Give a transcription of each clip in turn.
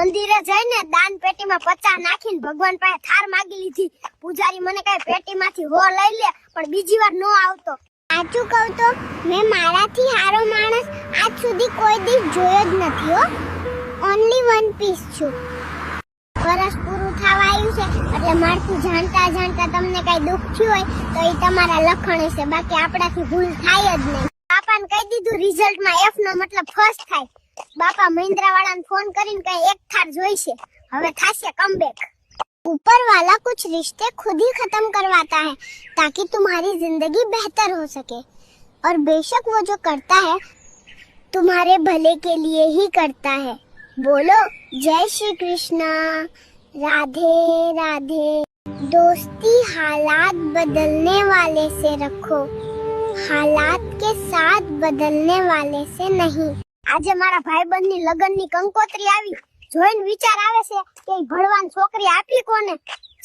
મંદિરે જઈને દાન પેટીમાં 50 નાખીને ભગવાન પાસે થાર માંગી લીધી. પૂજારી મને કઈ પેટીમાંથી હો લઈ લે, પણ બીજી વાર નો આવતો. સાચું કહું તો મેં મારાથી હારો માણસ આજ સુધી કોઈ દિવસ જોયો જ નથી હો. ઓન્લી વન પીસ છું. વર્ષ પૂરું થવા આવ્યું છે એટલે મારથી જાણતા જાણતા તમને કઈ દુઃખ થયું હોય તો એ તમારા લખણ હશે, બાકી આપણાથી ભૂલ થાય જ નહીં. બાપાને કહી દીધું રિઝલ્ટમાં F નો મતલબ ફર્સ્ટ થાય. બાપા મહિન્દ્રા વાળાને ફોન કરીને કઈ એક થાર જોઈશે, હવે થાશે કમબેક. ऊपर वाला कुछ रिश्ते खुद ही खत्म करवाता है ताकि तुम्हारी जिंदगी बेहतर हो सके, और बेशक वो जो करता है तुम्हारे भले के लिए ही करता है. बोलो जय श्री कृष्ण, राधे राधे. दोस्ती हालात बदलने वाले से रखो, हालात के साथ बदलने वाले से नहीं. આજે મારા ભાઈબંધની લગનની કંકોત્રી આવી, જોઈને વિચાર આવે છે કે ભણવાન છોકરી આપી કોને.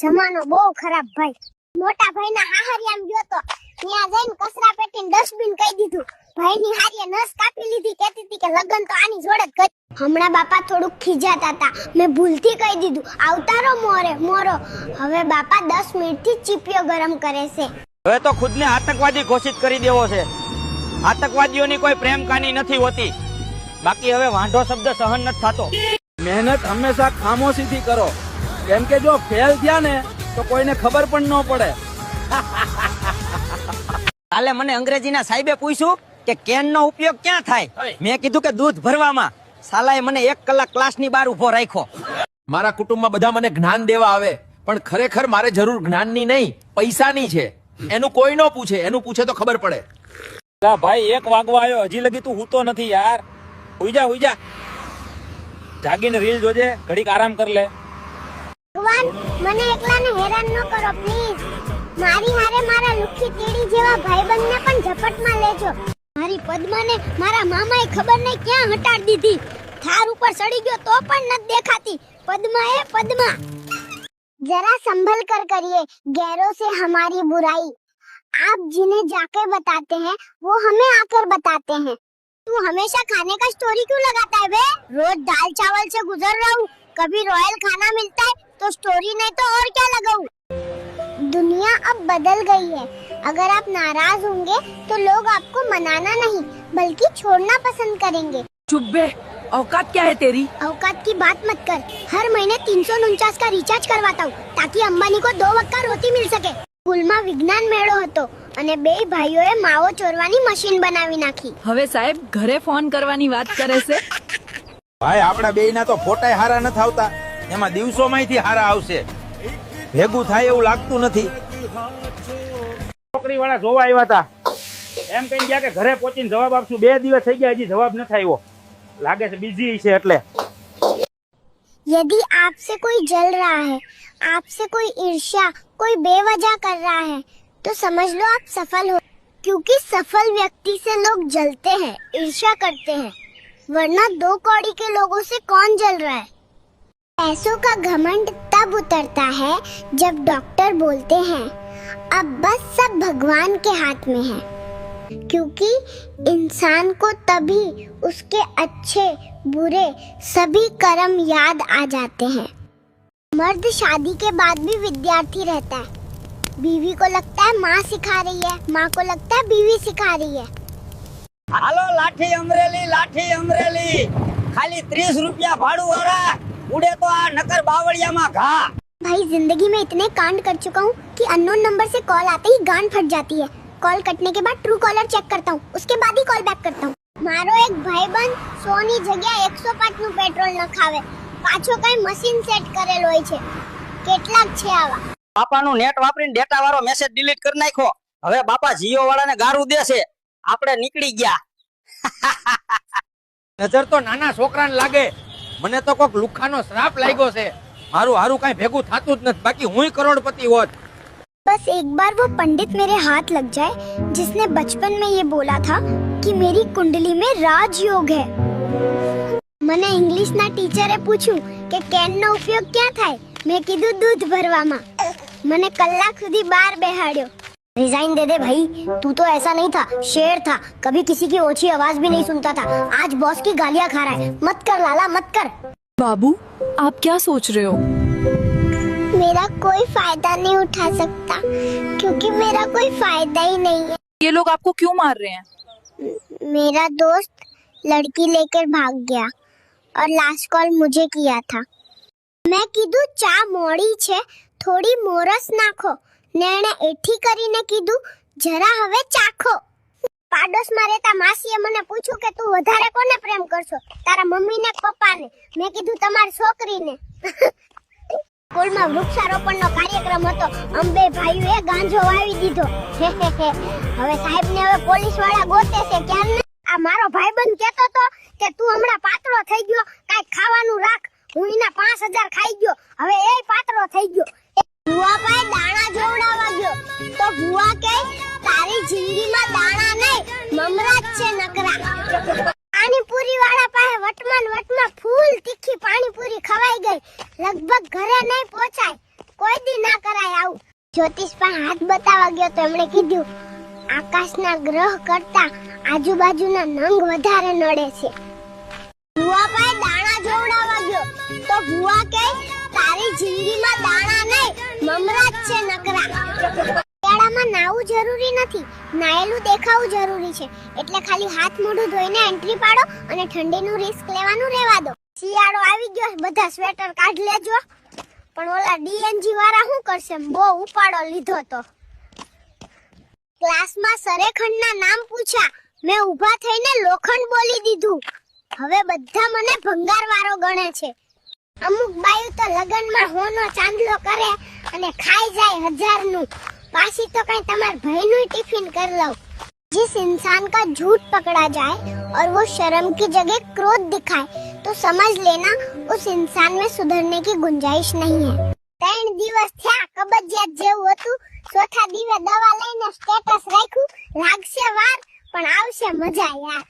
જમાનો બહુ ખરાબ ભાઈ. મોટા ભાઈના હાહરિયામ ગયો તો ત્યાં જઈને કચરા પેટીને ડસ્ટબિન કહી દીધું. ભાઈની હારીએ નસ કાપી લીધી, કહેતી હતી કે લગન તો આની જોડે જ કરી. હમણાં બાપા થોડુંક ખીજાતા હતા, મેં ભૂલથી કહી દીધું આવતારો મોરે મોરો. હવે બાપા 10 મિનિટથી ચીપિયો ગરમ કરે છે. હવે તો ખુદને આતંકવાદી ઘોષિત કરી દેવો છે. આતંકવાદીઓની કોઈ પ્રેમ કહાની નથી હોતી, બાકી હવે વાંઢો શબ્દ સહન નથી થતો. મહેનત હંમેશા ખામોશીથી કરો, કેમ કે જો ફેલ થયા ને તો કોઈને ખબર પણ ન પડે. કાલે મને અંગ્રેજીના સાહેબે પૂછ્યું કે કેન નો ઉપયોગ ક્યાં થાય. મેં કીધું કે દૂધ ભરવામાં. સાલાએ મને 1 કલાક ક્લાસની બહાર ઉભો રાખ્યો. મારા કુટુંબમાં બધા મને જ્ઞાન દેવા આવે, પણ ખરેખર મારે જરૂર જ્ઞાનની નહીં, પૈસાની છે. એનું કોઈ ન પૂછે, એનું પૂછે તો ખબર પડે. ભાઈ 1 વાગવા આવ્યો, હજી લગી તું હૂતો નથી યાર. હુઈ જા. જાગીને રીલ જોજે, ઘડીક આરામ કર લે. ભગવાન મને એકલાને હેરાન ન કરો પ્લીઝ. મારી હારે મારા લુખી તીડી જેવા ભાઈબંધને પણ ઝપટમાં લેજો. મારી પદ્માને મારા મામાએ ખબર નહીં ક્યાં હટાડી દીધી. થાર ઉપર ચડી ગયો તો પણ નથી દેખાતી. પદ્મા એ પદ્મા. जरा संभल कर करिए, गैरों से हमारी बुराई. आप जिन्हें जाके बताते हैं वो हमें आकर बताते हैं. तू हमेशा खाने का स्टोरी क्यों लगाता है बे? रोज दाल चावल से गुजर रहा हूँ, कभी रॉयल खाना मिलता है तो स्टोरी नहीं तो और क्या लगाऊं? दुनिया अब बदल गई है. अगर आप नाराज होंगे तो लोग आपको मनाना नहीं बल्कि छोड़ना पसंद करेंगे. चुप बे, औकात क्या है तेरी? औकात की बात मत कर. हर महीने 349 का रिचार्ज करवाता हूँ ताकि अंबानी को 2 वक्त का रोटी मिल सके. સ્કૂલમાં વિજ્ઞાન મેળો હતો અને 2 ભાઈઓએ માવો ચોરવાની મશીન બનાવી નાખી. હવે સાહેબ ઘરે ફોન કરવાની વાત કરે છે. ભાઈ આપણા બેયના તો ફોટાય હારા નથી આવતા, એમાં દિવસોમાંથી હારા આવશે. ભેગું થાય એવું લાગતું નથી. છોકરી વાળા જોવા આવ્યા હતા, એમ કઈ ગયા કે ઘરે પહોંચીને જવાબ આપશું. 2 દિવસ થઈ ગયા, હજી જવાબ નથી આવ્યો. લાગે છે बिजी છે એટલે. यदि आपसे कोई जल रहा है, आपसे कोई ईर्ष्या, कोई बेवजह कर रहा है तो समझ लो आप सफल हो. क्योंकि सफल व्यक्ति से लोग जलते हैं, ईर्ष्या करते हैं, वरना 2 कौड़ी के लोगों से कौन जल रहा है. पैसों का घमंड तब उतरता है जब डॉक्टर बोलते हैं अब बस सब भगवान के हाथ में है. क्योंकि इंसान को तभी उसके अच्छे बुरे सभी कर्म याद आ जाते हैं. मर्द शादी के बाद भी विद्यार्थी रहता है. बीवी को लगता है माँ सिखा रही है, माँ को लगता है बीवी सिखा रही है. હાલો લાઠી અમરેલી ખાલી 30 રૂપિયા ભાડું વાળા. ઉડે તો આ નકર બાવળિયામાં ઘા. भाई जिंदगी में इतने कांड कर चुका हूँ कि अननोन नंबर से कॉल आते ही गांड फट जाती है. कॉल कटने के बाद ट्रू कॉलर चेक करता हूँ, उसके बाद ही कॉल बैक करता हूँ. मारो एक भाईबंध 100 ની જગ્યા 105 નું પેટ્રોલ નખાવે, પાછો કઈ મશીન સેટ કરેલો હોય છે. કેટલાક છે આવા. બાપાનું નેટ વાપરીને ડેટા વાળો મેસેજ ડિલીટ કરી નાખ્યો. હવે બાપા જીઓ વાળાને ગારું દેશે. આપણે નીકળી ગયા. નજર તો નાના છોકરાને લાગે. મને તો કોક લુખાનો શ્રાપ લાગ્યો છે. મારું હારું કઈ ભેગું થાતું જ નથી, બાકી હુંય કરોડપતિ હોત. बस एक बार वो पंडित मेरे हाथ लग जाए जिसने बचपन में ये बोला था कि मेरी कुंडली में राजयोग है. મને ઇંગ્લિશના ટીચરે પૂછ્યું કે કેનનો ઉપયોગ ક્યાં થાય. મેં કીધું દૂધ ભરવામાં. મને કલાક સુધી બહાર બેહાડ્યો. रिजाइन दे दे भाई, तू तो ऐसा नहीं था, शेर था, कभी किसी की ओछी आवाज भी नहीं सुनता था. आज बॉस की गालियां खा रहा है. मत कर लाला मत कर. बाबू आप क्या सोच रहे हो? मेरा कोई फायदा नहीं उठा सकता क्योंकि मेरा कोई फायदा ही नहीं है। ये लोग आपको क्यों मार रहे हैं? मेरा दोस्त लड़की लेकर भाग गया और लास्ट कॉल मुझे किया था। मैं कीधु चा मोड़ी छे, थोड़ी मोरस नाखो ने एणे एठी करीने कीधु जरा हवे चाखो। પાડોશમાં રહેતા માસીએ મને પૂછ્યું કે તું વધારે કોને પ્રેમ કરશો, તારા મમ્મીને કે પપ્પાને? મેં કીધું તમારી છોકરીને. સ્કૂલમાં વૃક્ષારોપણનો કાર્યક્રમ હતો. અંબે ભાઈઓએ ગાંજો વાવી દીધો. હવે સાહેબને હવે પોલીસવાળા ગોતે છે ક્યારને. આ મારો ભાઈબંધ કહેતો તો કે તું હમણાં પાતળો થઈ ગયો, કાંઈક ખાવાનું રાખ. હું એના 5000 ખાઈ ગયો, હવે એ પાતળો થઈ ગયો. ભુવા ભાઈ દાણા જોવડાવવા ગયો તો ભુવા કહે તારી જિંદગીમાં દાણા નહીં મમરા જ છે નકરા. પાણીપુરી વાળા પાસે વટમાં ફૂલ તીખી પાણીપુરી ખવાઈ ગઈ. લગભગ ઘરે નહીં પહોંચાય, કોઈ દી ના કરાય આવું. જ્યોતિષ પાસે હાથ બતાવવા ગયો તો એમણે કીધું આકાશના ગ્રહ કરતા આજુબાજુના નંગ વધારે નડે છે. ભુવા ભાઈ દાણા જોવડાવવા ગયો તો ભુવા કહે તારી જિંદગીમાં દાણા નહીં મમરા જ છે નકરા. શિયાળામાં નાવું જરૂરી નથી, નાયેલું દેખાવું જરૂરી છે. એટલે ખાલી હાથ મોઢું ધોઈને એન્ટ્રી પાડો અને ઠંડીનું રિસ્ક લેવાનું રહેવા દો. શિયાળો આવી ગયો, બધા સ્વેટર કાઢ લેજો. પણ ઓલા ડીએનજી વાળા શું કરશે, બહુ ઉપાડો લીધો તો. ક્લાસમાં સરે ખંડના નામ પૂછ્યા, મેં ઊભા થઈને લોખંડ બોલી દીધું. હવે બધા મને ભંગારવાળો ગણે છે. અમુક બાયું તો લગનમાં હોનો ચાંદલો કરે અને ખાઈ જાય 1000 નું. पासी तो कहीं तुम्हारे भाई नु टिफिन कर लो। जिस इंसान का झूठ पकड़ा जाए और वो शर्म की जगह क्रोध दिखाए तो समझ लेना उस इंसान में सुधरने की गुंजाइश नहीं है। 3 દિવસ થયા કબજિયાત જેવું હતું, ચોથા દિવસે દવા લઈને સ્ટેટસ રાખ્યું, લાગશે વાર પણ આવશે મજા યાર।